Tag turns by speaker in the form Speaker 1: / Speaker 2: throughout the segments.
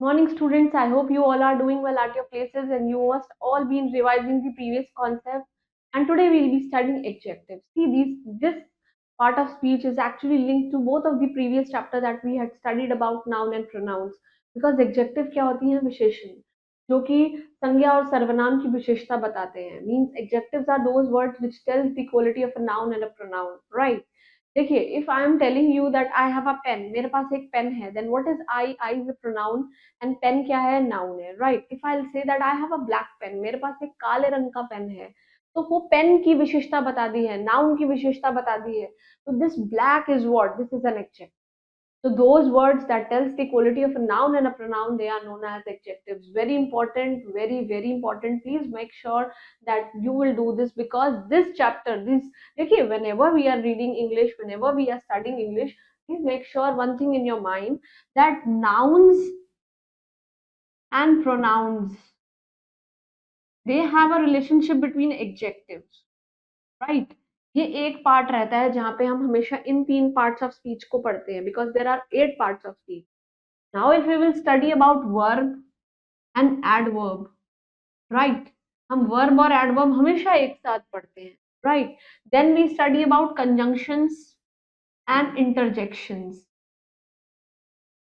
Speaker 1: Morning students, I hope you all are doing well at your places and you must all been revising the previous concept. And today we'll be studying adjectives. See, this part of speech is actually linked to both of the previous chapter that we had studied about noun and pronouns. Because adjective क्या होती है विशेषण जो कि संज्ञा और सर्वनाम की विशेषता बताते हैं. Means adjectives are those words which tells the quality of a noun and a pronoun, right? देखिए, if I am telling you that I have a pen, मेरे पास एक पेन है, then what is I is a pronoun and pen क्या है, noun है, right. If I say that I have a black pen, मेरे पास एक काले रंग का पेन है, तो वो पेन की विशेषता बता दी है, नाउन की विशेषता बता दी है. तो this black is what, this is an adjective. So those words that tells the quality of a noun and a pronoun, they are known as adjectives. Very important, very important. Please make sure that you will do this because this chapter, this okay, whenever we are reading English, whenever we are studying English, please make sure one thing in your mind that nouns and pronouns, they have a relationship between adjectives, right? ये एक part रहता है जहाँ पे हम हमेशा इन तीन parts of speech को पढ़ते हैं because there are 8 parts of speech. Now, if we will study about verb and adverb, right? हम verb और adverb हमेशा एक साथ पढ़ते हैं, right? Then we study about conjunctions and interjections.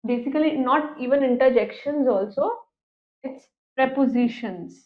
Speaker 1: Basically, not even interjections also, it's prepositions.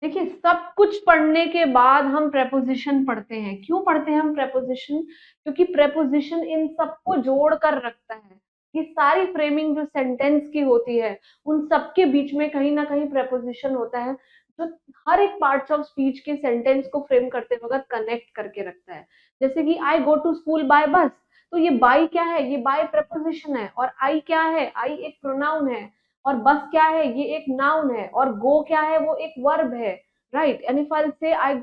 Speaker 1: देखिए, सब कुछ पढ़ने के बाद हम preposition पढ़ते हैं. क्यों पढ़ते हैं हम preposition? क्योंकि preposition इन सबको जोड़ कर रखता है. ये सारी फ्रेमिंग जो सेंटेंस की होती है उन सबके बीच में कहीं ना कहीं प्रेपोजिशन होता है जो हर एक पार्ट्स ऑफ स्पीच के सेंटेंस को फ्रेम करते वक्त कनेक्ट करके रखता है. जैसे कि आई गो टू स्कूल बाय बस, तो ये बाय क्या है, ये बाय प्रेपोजिशन है. और आई क्या है, आई एक प्रोनाउन है. और बस क्या है, ये एक नाउन है. और गो क्या है, वो एक वर्ब है, right. And if I say I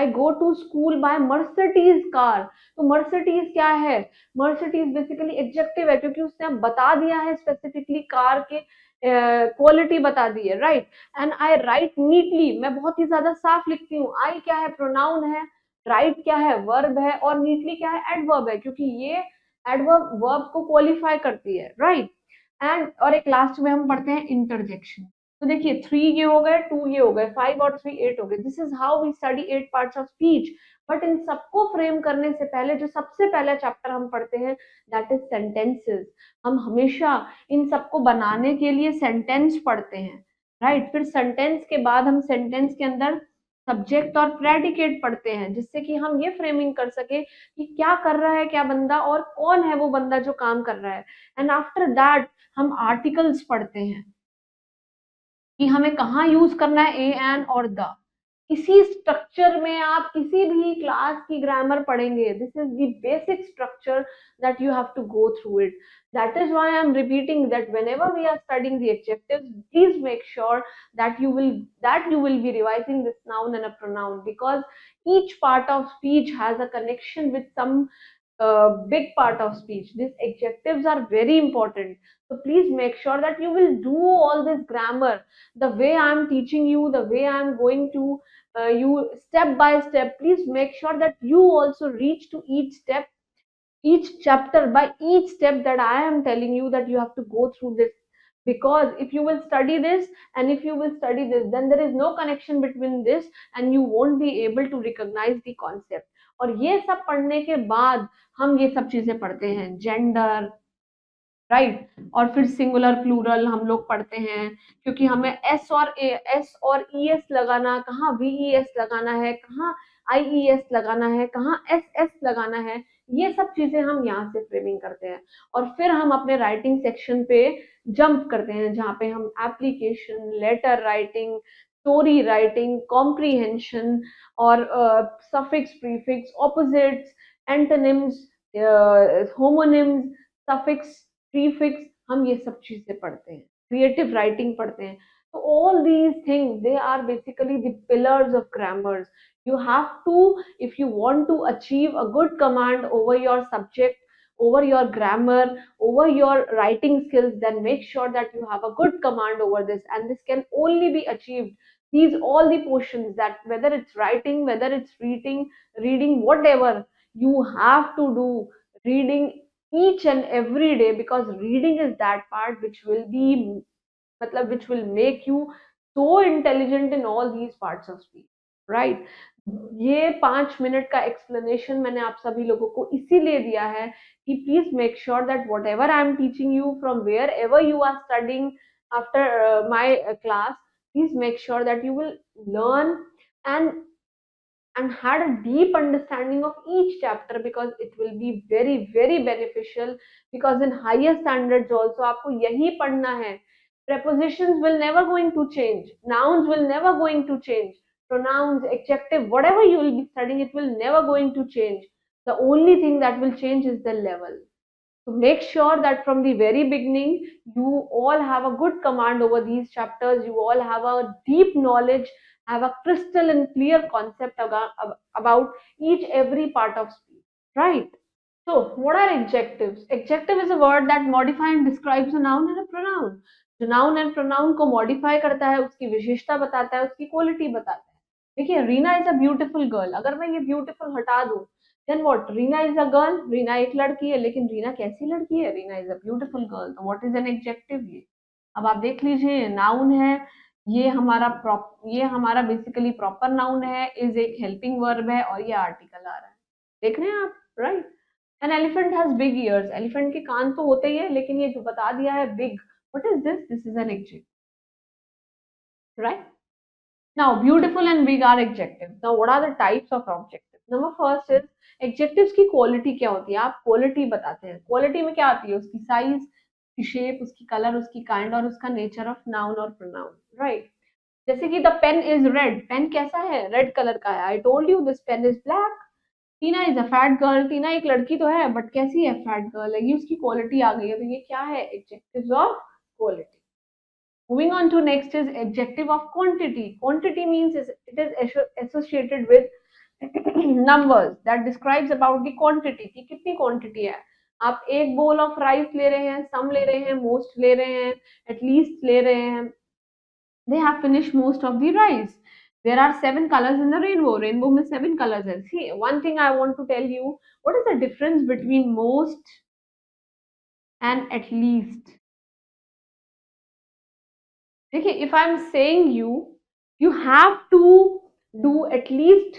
Speaker 1: go to school by Mercedes car, तो मर्सिडीज क्या है, मर्सिडीज बेसिकली एडजेक्टिव है क्योंकि उसने बता दिया है स्पेसिफिकली कार के क्वालिटी बता दी है, right. And I right neatly, मैं बहुत ही ज्यादा साफ लिखती हूँ. आई क्या है, प्रोनाउन है. राइट क्या है, वर्ब है. और नीटली क्या है, एडवर्ब है क्योंकि ये एडवर्ब वर्ब को क्वालिफाई करती है, राइट. एंड और एक लास्ट में हम पढ़ते हैं इंटरजेक्शन. तो देखिए 3 ये हो गए, 2 ये हो गए, 5 और 3 8 हो गए. This is how we study 8 parts of speech. But इन सबको फ्रेम करने से पहले जो सबसे पहला चैप्टर हम पढ़ते हैं दैट इज सेंटेंसेस. हम हमेशा इन सबको बनाने के लिए सेंटेंस पढ़ते हैं, राइट. फिर सेंटेंस के बाद हम सेंटेंस के अंदर सब्जेक्ट और प्रेडिकेट पढ़ते हैं जिससे कि हम ये फ्रेमिंग कर सके कि क्या कर रहा है क्या बंदा और कौन है वो बंदा जो काम कर रहा है. एंड आफ्टर दैट हम आर्टिकल्स पढ़ते हैं कि हमें कहाँ यूज करना है ए एन और द. इसी स्ट्रक्चर में आप किसी भी क्लास की ग्रामर पढ़ेंगे. This is the basic structure that you have to go through it. That is why I am repeating that whenever we are studying the adjectives, please make sure that you will be revising this noun and a pronoun because each part of speech has a connection with some big part of speech. These adjectives are very important. So please make sure that you will do all this grammar the way I am teaching you, the way I am going to you step by step. Please make sure that you also reach to each step, each chapter by each step that I am telling you that you have to go through this. Because if you will study this and if you will study this, then there is no connection between this and you won't be able to recognize the concept. और ये सब पढ़ने के बाद हम ये सब चीजें पढ़ते हैं, जेंडर, राइट. और फिर सिंगुलर प्लूरल हम लोग पढ़ते हैं क्योंकि हमें एस और ई एस लगाना, कहाँ वी ई एस लगाना है, कहाँ आई ई एस लगाना है, कहाँ एस एस लगाना है. ये सब चीजें हम यहाँ से फ्रेमिंग करते हैं. और फिर हम अपने राइटिंग सेक्शन पे जंप करते हैं जहाँ पे हम application, letter writing, story writing, comprehension और suffix, prefix, opposites, antonyms, homonyms, suffix, prefix, हम ये सब चीजें पढ़ते हैं. क्रिएटिव राइटिंग पढ़ते हैं. तो all these things, they are basically the pillars of grammars. You have to, if you want to achieve a good command over your subject, over your grammar, over your writing skills, then make sure that you have a good command over this. And this can only be achieved. These all the portions, that whether it's writing, whether it's reading, whatever, you have to do reading each and every day, because reading is that part which will be, मतलब which will make you so intelligent in all these parts of speech, right? ये 5 minute का explanation मैंने आप सभी लोगों को इसीलिए दिया है कि please make sure that whatever I am teaching you from wherever you are studying after my class, please make sure that you will learn and had a deep understanding of each chapter, because it will be very very beneficial, because in higher standards also आपको यही पढ़ना है. Prepositions will never going to change, nouns will never going to change, pronouns, adjective, whatever you will be studying, it will never going to change. The only thing that will change is the level. So make sure that from the very beginning, you all have a good command over these chapters. You all have a deep knowledge, have a crystal and clear concept about each every part of speech, right? So what are adjectives? Adjective is a word that modify and describes a noun and a pronoun. जो noun and pronoun को modify करता है, उसकी विशेषता बताता है, उसकी quality बताता है. देखिए, Reena is a beautiful girl, अगर मैं ये ब्यूटीफुल हटा दूं, then what? Reena is a girl, Reena एक लड़की है, लेकिन रीना कैसी लड़की है? Reena is a beautiful girl. तो व्हाट इज एन एडजेक्टिव? ये अब आप देख लीजिए, नाउन है, ये हमारा बेसिकली प्रॉपर नाउन है, इज एक हेल्पिंग वर्ब है, और ये आर्टिकल आ रहा है. देख रहे हैं आप, right? An elephant has big years, elephant के कान तो होते ही है, लेकिन ये जो बता दिया है big, what is this? This is an adjective, right? Now, beautiful and big are adjectives. Now, what are the types of adjectives? Number first is adjectives की quality क्या होती है? आप quality बताते हैं. Quality में क्या आती है? उसकी size, उसकी shape, उसकी color, उसकी kind और उसका nature of noun और pronoun, right? जैसे कि the pen is red. Pen कैसा है? Red color का है. I told you this pen is black. Tina is a fat girl. टीना एक लड़की तो है, but कैसी है? Fat girl है. ये उसकी quality आ गई है. तो ये क्या है? Adjectives of quality. Moving on to next is adjective of quantity. Quantity means it is associated with numbers that describes about the quantity कि कितनी quantity है. आप एक bowl of rice ले रहे हैं, some ले रहे हैं, most ले रहे हैं, at least ले रहे हैं. They have finished most of the rice. There are 7 colors in the rainbow. Rainbow में 7 colors है. See, one thing I want to tell you, what is the difference between most and at least? देखिए, if I am saying you, you have to do at least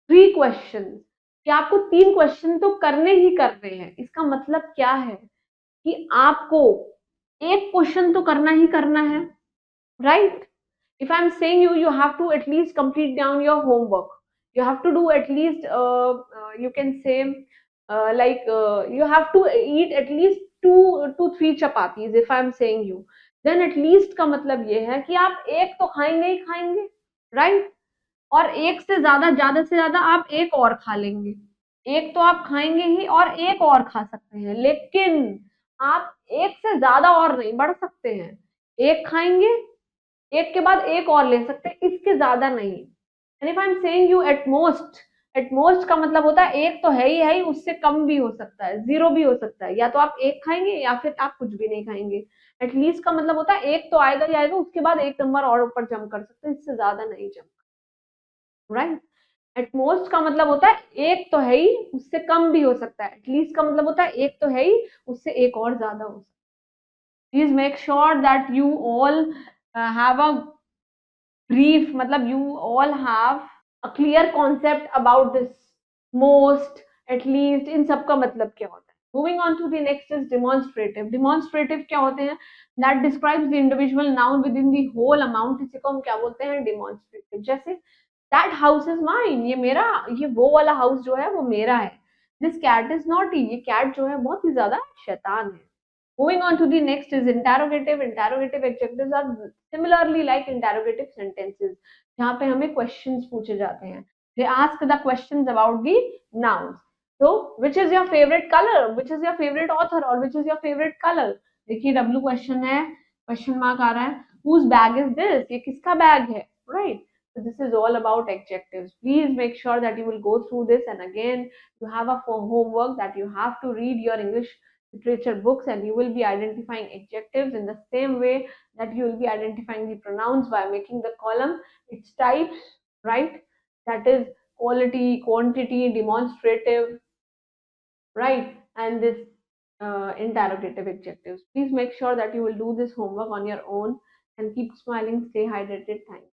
Speaker 1: 3 question, कि आपको 3 question तो करने ही करने हैं. इसका मतलब क्या है कि आपको एक क्वेश्चन तो करना ही करना है, right? if I'm saying you have to at least complete down your homework, you have to do at least you can say you have to eat at least 2 to 3 chapatis. if I'm saying you, then at least का मतलब ये है कि आप एक तो खाएंगे ही खाएंगे, राइट? और एक से ज्यादा से ज्यादा आप एक और खा लेंगे. एक तो आप खाएंगे ही और एक और खा सकते हैं, लेकिन आप एक से ज्यादा और नहीं बढ़ सकते हैं. एक खाएंगे, एक के बाद एक और ले सकते हैं, इसके ज्यादा नहीं. And if I am saying you at most का मतलब होता है एक तो है ही, उससे कम भी हो सकता है, 0 भी हो सकता है, या तो आप एक खाएंगे या फिर आप कुछ भी नहीं खाएंगे. एटलीस्ट का मतलब होता है एक तो आएगा ही आएगा, उसके बाद एक नंबर और ऊपर जंप कर सकते हैं, इससे ज्यादा नहीं जंप, राइट? एट मोस्ट का मतलब होता है एक तो है ही, उससे कम भी हो सकता है. एटलीस्ट का मतलब होता है एक तो है ही, उससे एक और ज्यादा हो सकता है. Please make sure that you all have a brief, matlab you all have a clear concept about this most, at least, इन सब का मतलब क्या होता है. Moving on to the next is demonstrative. Demonstrative क्या होते हैं? That describes the individual noun within the whole amount. इसी को हम क्या बोलते हैं? Demonstrative. जैसे that house is mine, ये मेरा, ये वो वाला हाउस जो है वो मेरा है. This cat is naughty, ये cat जो है बहुत ही ज्यादा शैतान है. Moving on to the next is interrogative. Interrogative adjectives are similarly like interrogative sentences. जहाँ पे हमें questions पूछे जाते हैं. They ask the questions about the nouns. So, which is your favorite color? Which is your favorite author? or which is your favorite color? देखिए W question है, question mark आ रहा है. Whose bag is this? ये किसका bag है? Right? So this is all about adjectives. Please make sure that you will go through this, and again you have a homework that you have to read your English literature books, and you will be identifying adjectives in the same way that you will be identifying the pronouns by making the column its types, right? That is quality, quantity, demonstrative, right? And this interrogative adjectives. Please make sure that you will do this homework on your own and keep smiling, stay hydrated. Thanks.